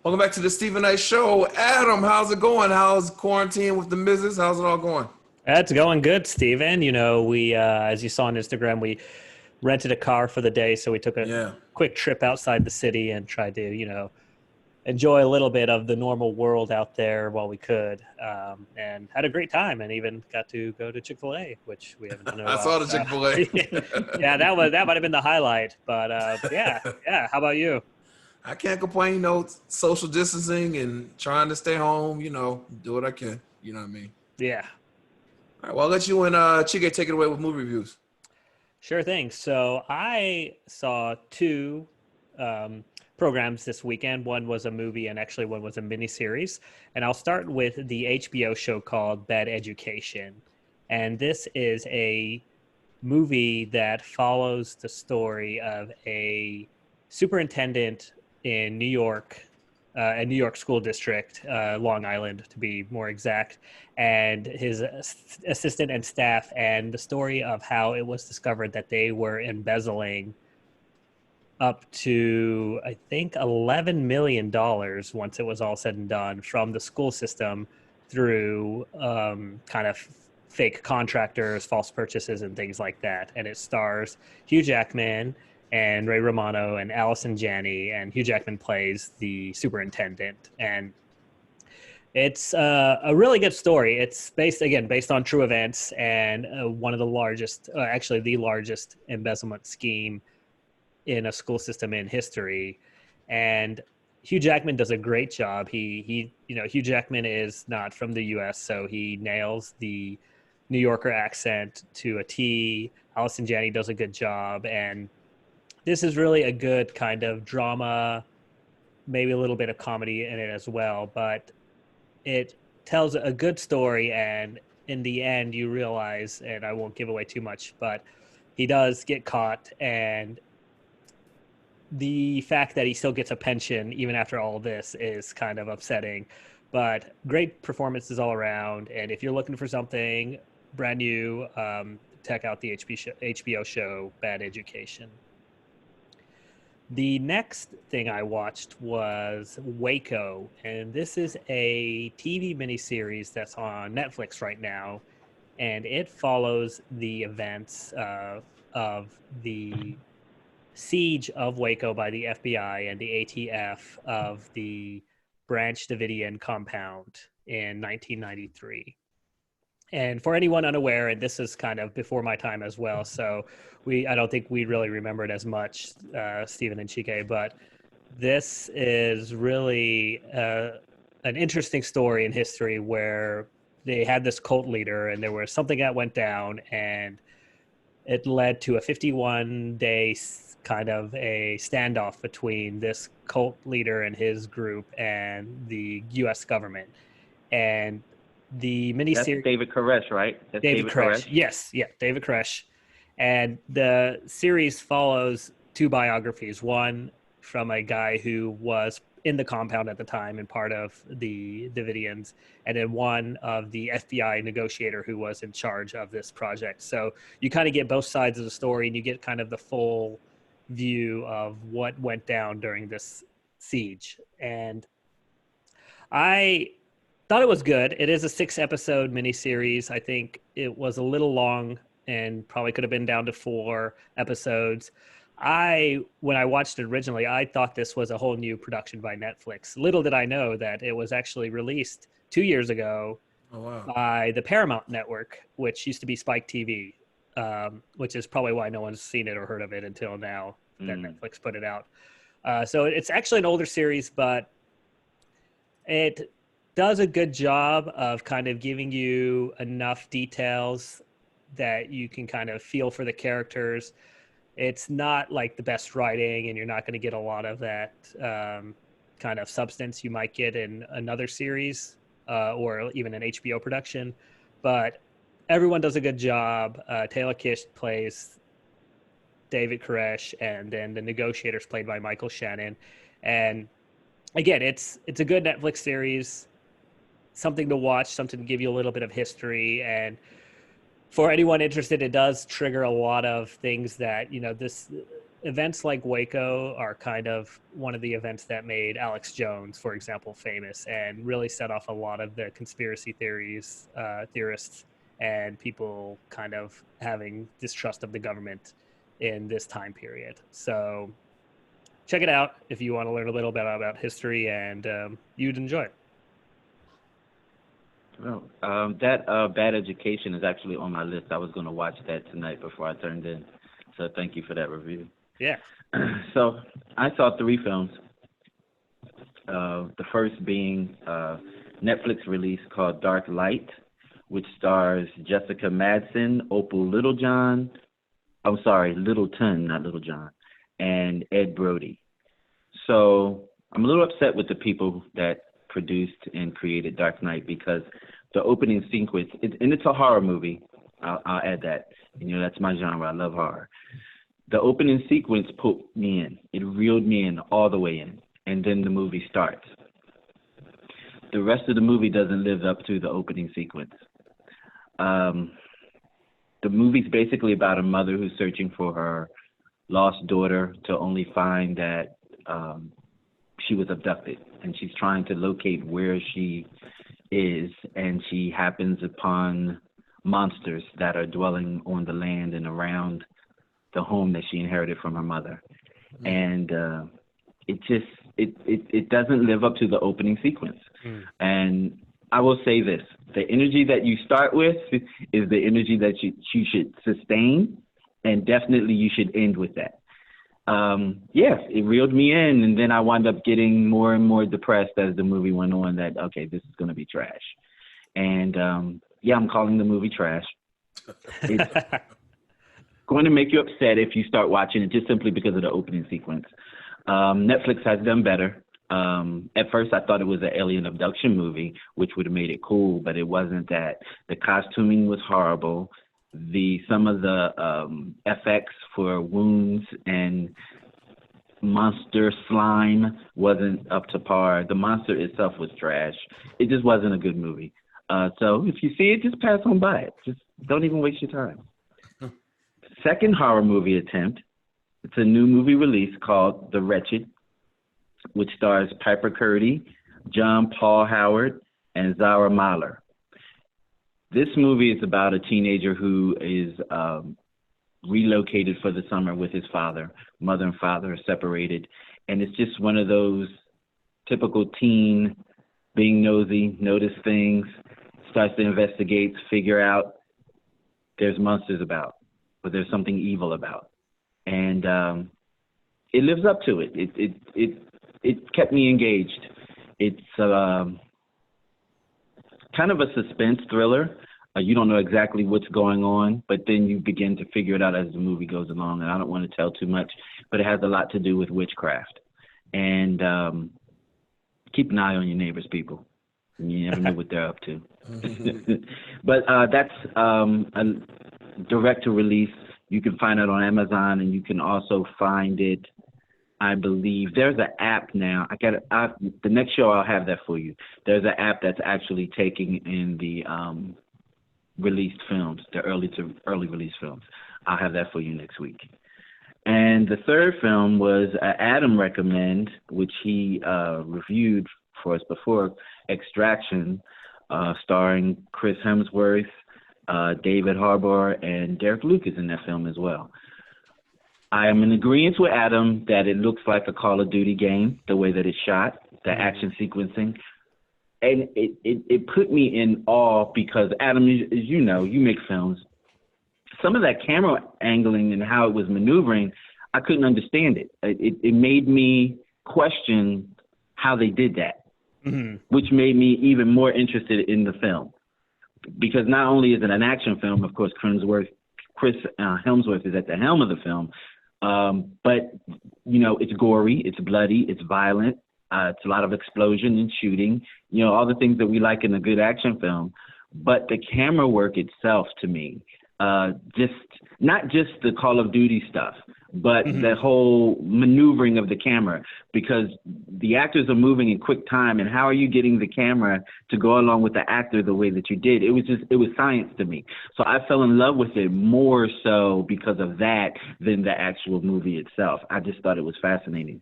Welcome back to the Stephen Knight Show. Adam, how's it going? How's quarantine with the missus? How's it all going? It's going good, Steven. As you saw on Instagram, we rented a car for the day, so we took a Yeah. quick trip outside the city and tried to, enjoy a little bit of the normal world out there while we could, and had a great time, and even got to go to Chick-fil-A, which we haven't done in a I while. saw the So, Chick-fil-A. yeah, that might have been the highlight. But yeah, yeah. How about you? I can't complain, social distancing and trying to stay home, do what I can. You know what I mean? Yeah. All right, well, I'll let you and Chike take it away with movie reviews. Sure thing. So I saw two um, programs this weekend. One was a movie, and actually one was a miniseries. And I'll start with the HBO show called Bad Education. And this is a movie that follows the story of a superintendent in New York, a New York school district, Long Island to be more exact, and his assistant and staff, and the story of how it was discovered that they were embezzling up to, I think, $11 million once it was all said and done from the school system through kind of fake contractors, false purchases, and things like that. And it stars Hugh Jackman and Ray Romano and Allison Janney, and Hugh Jackman plays the superintendent. And it's a really good story. It's based on true events, and one of the largest, actually the largest embezzlement scheme in a school system in history. And Hugh Jackman does a great job. Hugh Jackman is not from the US, so he nails the New Yorker accent to a T. Allison Janney does a good job, and this is really a good kind of drama, maybe a little bit of comedy in it as well, but it tells a good story. And in the end, you realize, and I won't give away too much, but he does get caught, and the fact that he still gets a pension even after all of this is kind of upsetting. But great performances all around. And if you're looking for something brand new, check out the HBO show Bad Education. The next thing I watched was Waco, and this is a TV miniseries that's on Netflix right now, and it follows the events of the siege of Waco by the FBI and the ATF of the Branch Davidian compound in 1993. And for anyone unaware, and this is kind of before my time as well, so I don't think we really remember it as much, Stephen and Chike, but this is really an interesting story in history where they had this cult leader, and there was something that went down, and it led to a 51-day kind of a standoff between this cult leader and his group and the U.S. government. And the That's miniseries, David Koresh, right? That's David David Koresh, Koresh. yes, yeah, David Koresh, and the series follows two biographies. One from a guy who was in the compound at the time and part of the Davidians, and then one of the FBI negotiator who was in charge of this project. So you kind of get both sides of the story, and you get kind of the full view of what went down during this siege. And I thought it was good. It is a 6-episode miniseries. I think it was a little long and probably could have been down to 4 episodes. When I watched it originally, I thought this was a whole new production by Netflix. Little did I know that it was actually released 2 years ago Oh, wow. by the Paramount Network, which used to be Spike TV, which is probably why no one's seen it or heard of it until now that Netflix put it out. So it's actually an older series, but it does a good job of kind of giving you enough details that you can kind of feel for the characters. It's not like the best writing, and you're not going to get a lot of that kind of substance you might get in another series or even an HBO production. But everyone does a good job. Taylor Kish plays David Koresh, and then the negotiators played by Michael Shannon. And again, it's a good Netflix series, something to watch, something to give you a little bit of history. And for anyone interested, it does trigger a lot of things that, events like Waco are kind of one of the events that made Alex Jones, for example, famous and really set off a lot of the conspiracy theorists, and people kind of having distrust of the government in this time period. So check it out if you want to learn a little bit about history, and you'd enjoy it. Well, that Bad Education is actually on my list. I was going to watch that tonight before I turned in. So thank you for that review. Yeah. So I saw 3 films. The first being a Netflix release called Dark Light, which stars Jessica Madsen, Opal Littleton, not Littlejohn, and Ed Brody. So I'm a little upset with the people that produced and created Dark Knight, because the opening sequence, and it's a horror movie. I'll add that. That's my genre. I love horror. The opening sequence put me in. It reeled me in all the way in. And then the movie starts. The rest of the movie doesn't live up to the opening sequence. The movie's basically about a mother who's searching for her lost daughter, to only find that she was abducted. And she's trying to locate where she is, and she happens upon monsters that are dwelling on the land and around the home that she inherited from her mother. And it doesn't live up to the opening sequence. And I will say this: the energy that you start with is the energy that you should sustain, and definitely you should end with that. It reeled me in, and then I wound up getting more and more depressed as the movie went on, that, okay, this is going to be trash. And I'm calling the movie trash. It's going to make you upset if you start watching it just simply because of the opening sequence. Netflix has done better. At first, I thought it was an alien abduction movie, which would have made it cool, but it wasn't that. The costuming was horrible. Some of the effects for wounds and monster slime wasn't up to par. The monster itself was trash. It just wasn't a good movie. So if you see it, just pass on by it. Just don't even waste your time. Second horror movie attempt. It's a new movie release called The Wretched, which stars Piper Curdy, John Paul Howard, and Zara Mahler. This movie is about a teenager who is relocated for the summer with his father. Mother and father are separated. And it's just one of those typical teen being nosy, notice things, starts to investigate, figure out there's monsters about, but there's something evil about. And it lives up to it. It kept me engaged. It's kind of a suspense thriller. You don't know exactly what's going on, but then you begin to figure it out as the movie goes along. And I don't want to tell too much, but it has a lot to do with witchcraft. And keep an eye on your neighbors, people. You never know what they're up to. But that's a direct-to-release. You can find it on Amazon, and you can also find it, I believe. There's an app now. The next show I'll have that for you. There's an app that's actually taking in the released films, the early release films. I'll have that for you next week. And the third film was Adam recommend, which he reviewed for us before, Extraction, starring Chris Hemsworth, David Harbour, and Derek Luke is in that film as well. I am in agreement with Adam that it looks like a Call of Duty game, the way that it's shot, the action sequencing. And it put me in awe because, Adam, as you know, you make films. Some of that camera angling and how it was maneuvering, I couldn't understand it. It made me question how they did that, which made me even more interested in the film. Because not only is it an action film, of course, Chris Hemsworth is at the helm of the film, but, it's gory, it's bloody, it's violent. It's a lot of explosion and shooting, all the things that we like in a good action film. But the camera work itself, to me, not just the Call of Duty stuff, but the whole maneuvering of the camera, because the actors are moving in quick time, and how are you getting the camera to go along with the actor the way that you did? It was science to me. So I fell in love with it more so because of that than the actual movie itself. I just thought it was fascinating.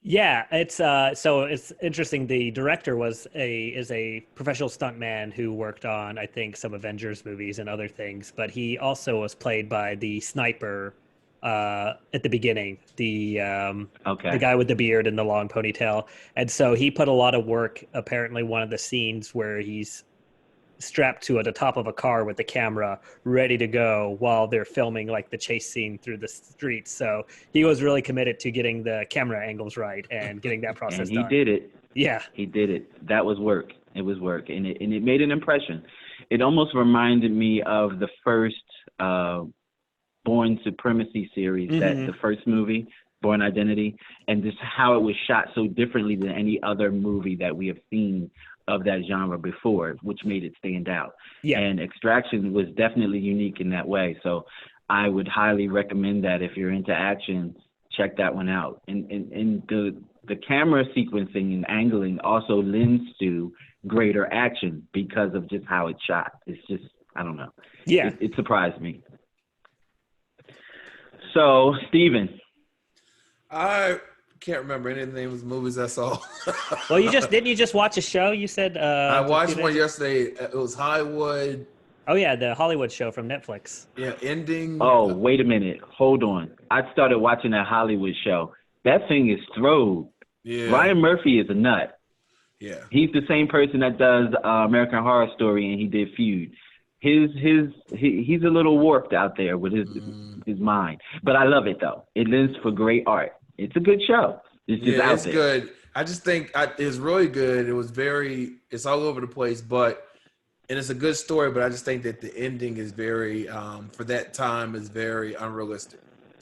Yeah, it's so it's interesting. The director is a professional stuntman who worked on, I think, some Avengers movies and other things, but he also was played by the sniper at the beginning, the guy with the beard and the long ponytail. And so he put a lot of work. Apparently, one of the scenes where he's strapped to the top of a car with the camera ready to go while they're filming like the chase scene through the streets. So he was really committed to getting the camera angles right and getting that process done. And he did it. Yeah. He did it. That was work. It was work. And it made an impression. It almost reminded me of the first Born Supremacy series, that the first movie, Born Identity, and just how it was shot so differently than any other movie that we have seen of that genre before, which made it stand out. Yeah. And Extraction was definitely unique in that way. So I would highly recommend that if you're into action, check that one out. And the camera sequencing and angling also lends to greater action because of just how it's shot. It's just, I don't know. Yeah. It surprised me. So, Steven. I can't remember any of the names of the movies I saw. Well, didn't you just watch a show? You said I watched one yesterday. It was Hollywood. Oh yeah, the Hollywood show from Netflix. Yeah, ending. Oh, wait a minute. Hold on. I started watching that Hollywood show. That thing is throwed. Yeah. Ryan Murphy is a nut. Yeah. He's the same person that does American Horror Story, and he did Feud. He's a little warped out there with his mind. But I love it though. It lends for great art. It's a good show. It's just out there. Good. I just think it's really good. It's all over the place, and it's a good story, but I just think that the ending is very, for that time, is very unrealistic.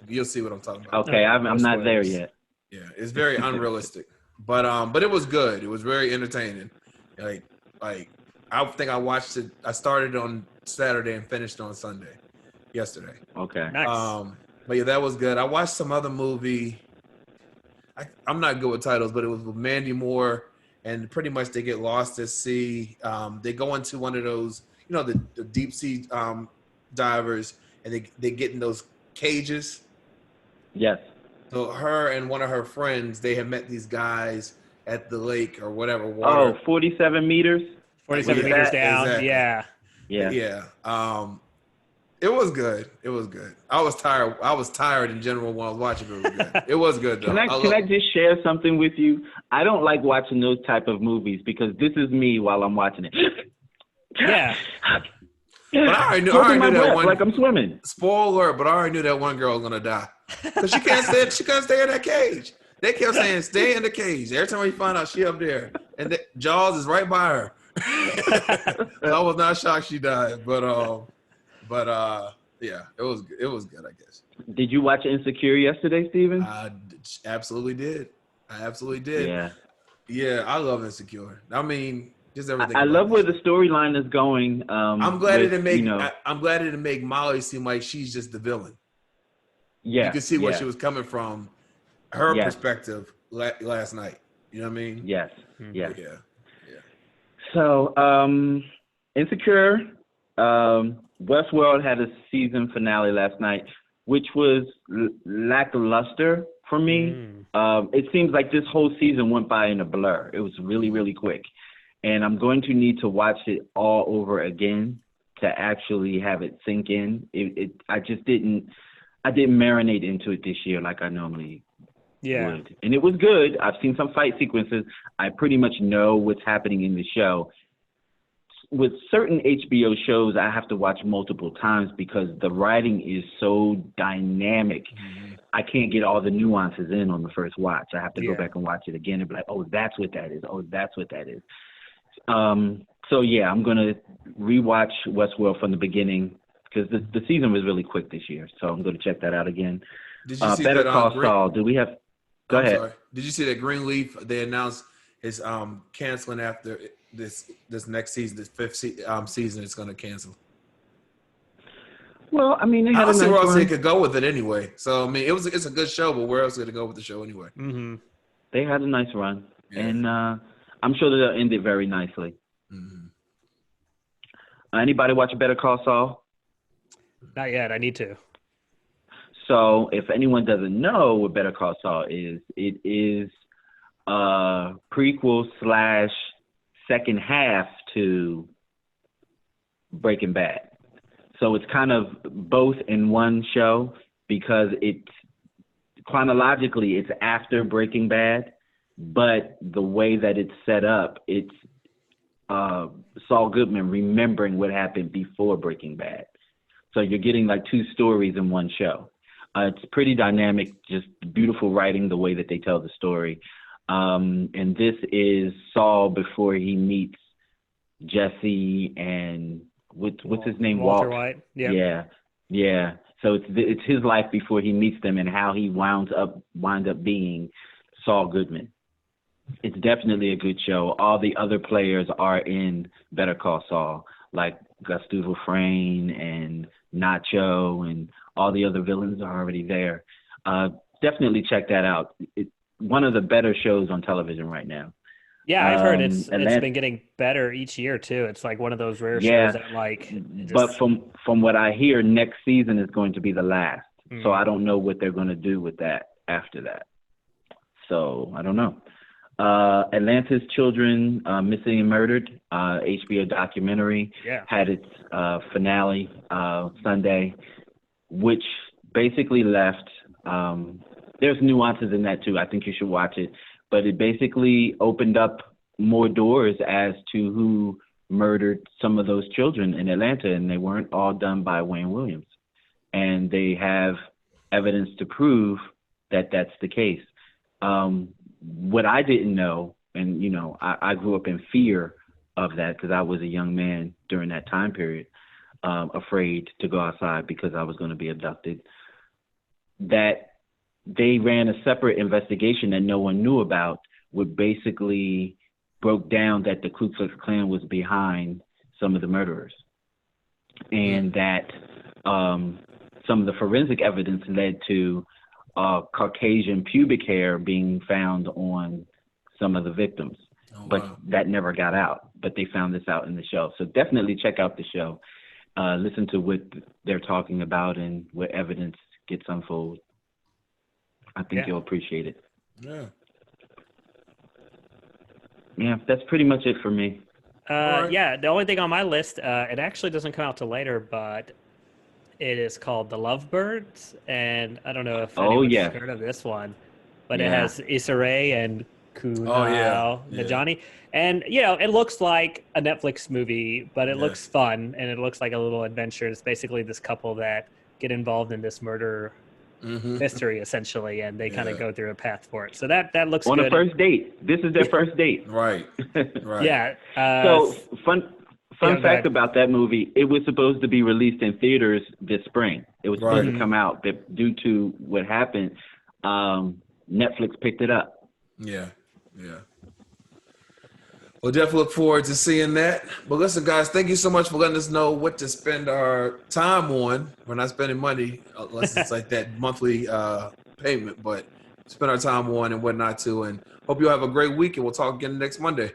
You'll see what I'm talking about. Okay, I'm not there yet. Yeah, it's very unrealistic, but it was good. It was very entertaining. Like I think I watched it. I started on Saturday and finished on Sunday, yesterday. Okay. Nice. But yeah, that was good. I watched some other movie. I'm not good with titles, but it was with Mandy Moore, and pretty much they get lost at sea. They go into one of those, the deep sea divers, and they get in those cages. Yes. So her and one of her friends, they have met these guys at the lake or whatever. Water. 47 meters? 47 meters down. Exactly. Yeah. Yeah. It was good. It was good. I was tired. I was tired in general when I was watching it. It was good. It was good, though. Can I just share something with you? I don't like watching those type of movies because this is me while I'm watching it. Yeah. But I already knew that one. Like I'm swimming. Spoiler alert, but I already knew that one girl was gonna die because she can't stay in that cage. They kept saying, "Stay in the cage." Every time we find out she up there, and Jaws is right by her. So I was not shocked she died, but yeah, it was good, I guess. Did you watch Insecure yesterday, Steven? I absolutely did. Yeah. Yeah, I love Insecure. I mean, just everything. I love where the storyline is going. I'm glad it didn't make Molly seem like she's just the villain. Yeah. You can see where she was coming from, her perspective last night. You know what I mean? Yes. Yeah. So, Insecure, Westworld had a season finale last night, which was lackluster for me. It seems like this whole season went by in a blur. It was really, really quick. And I'm going to need to watch it all over again to actually have it sink in. I didn't marinate into it this year like I normally would. And it was good. I've seen some fight sequences. I pretty much know what's happening in the show. With certain HBO shows, I have to watch multiple times because the writing is so dynamic. I can't get all the nuances in on the first watch. I have to go back and watch it again and be like, oh, that's what that is. Oh, that's what that is. So, yeah, I'm going to rewatch Westworld from the beginning because the season was really quick this year. So I'm going to check that out again. Did you see Better that, Call Saul. Do we have – go ahead. Sorry. Did you see that Greenleaf, they announced is canceling after this next season, this fifth season it's going to cancel? Well, I mean, they I had a don't see nice where else they run. could go with it anyway. So I mean, it's a good show, but where else are they go with the show anyway? Mm-hmm. They had a nice run, Yeah. and I'm sure they'll end it very nicely. Mm-hmm. Anybody watch Better Call Saul? Not yet. I need to. So, if anyone doesn't know what Better Call Saul is, it is a prequel / second half to Breaking Bad. So it's kind of both in one show because it's chronologically it's after Breaking Bad, but the way that it's set up, it's Saul Goodman remembering what happened before Breaking Bad. So you're getting like two stories in one show. It's pretty dynamic, just beautiful writing, the way that they tell the story. And this is Saul before he meets Jesse and what's his name? Walter Walt. White. Yep. Yeah. So it's his life before he meets them and how he wind up being Saul Goodman. It's definitely a good show. All the other players are in Better Call Saul, like Gustavo Frayne and Nacho, and all the other villains are already there. Definitely check that out. It's one of the better shows on television right now. Yeah, I've heard it's been getting better each year too. It's like one of those rare shows that like. But from what I hear, next season is going to be the last. So I don't know what they're going to do with that after that. So I don't know. Atlanta's Children Missing and Murdered, HBO documentary, had its finale Sunday, which basically left. There's nuances in that too. I think you should watch it. But it basically opened up more doors as to who murdered some of those children in Atlanta, and they weren't all done by Wayne Williams. And they have evidence to prove that that's the case. What I didn't know, and, you know, I grew up in fear of that because I was a young man during that time period, afraid to go outside because I was going to be abducted, that they ran a separate investigation that no one knew about, which basically broke down that the Ku Klux Klan was behind some of the murderers, and that some of the forensic evidence led to Caucasian pubic hair being found on some of the victims. But that never got out. But they found this out in the show. So definitely check out the show. Listen to what they're talking about and what evidence gets unfolded. I think you'll appreciate it. Yeah. Yeah, that's pretty much it for me. Yeah, the only thing on my list, it actually doesn't come out till later, but it is called The Lovebirds, and I don't know if anyone's heard of this one, but it has Issa Rae and Kunal Najani. And, you know, it looks like a Netflix movie, but it looks fun, and it looks like a little adventure. It's basically this couple that get involved in this murder mystery, essentially, and they kind of go through a path for it. So that looks on good. a first date. This is their first date. Right. Yeah. So fun fact about that movie, it was supposed to be released in theaters this spring. It was supposed to come out, but due to what happened, Netflix picked it up. Yeah. We'll definitely look forward to seeing that. But listen, guys, thank you so much for letting us know what to spend our time on. We're not spending money unless it's like that monthly payment, but spend our time on and whatnot too. And hope you have a great week, and we'll talk again next Monday.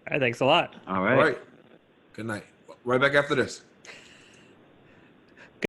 All right, thanks a lot. All right. Good night. Right back after this.